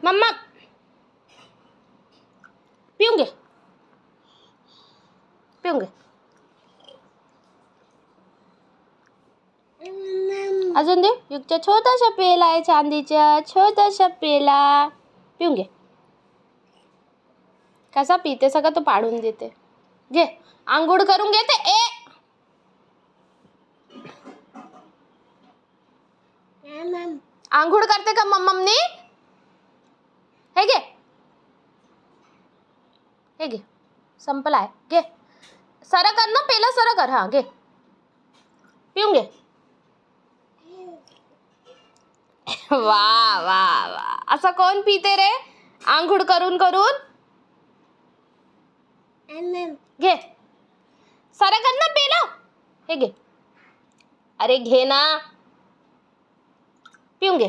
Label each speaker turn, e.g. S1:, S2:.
S1: Mamma पिऊंगे पिऊंगे. अजून दे. युगच्या छोटासा पेला आहे, चांदीच्या छोटासा पेला. पिऊंगे. कसा पिते सगळं तो पाडून देते. घे आंघोळ करून घेते. आंघोळ करते का मम्मनी? हे घे हे घे. संपलाय. घे सर कर ना, पेला सर कर. हा घे पिऊंगे. वा वा वा. असं कोण पिते रे आंघोळ करून करून? घे सर कर ना पेला. हे घे. अरे घे ना. पिऊंगे.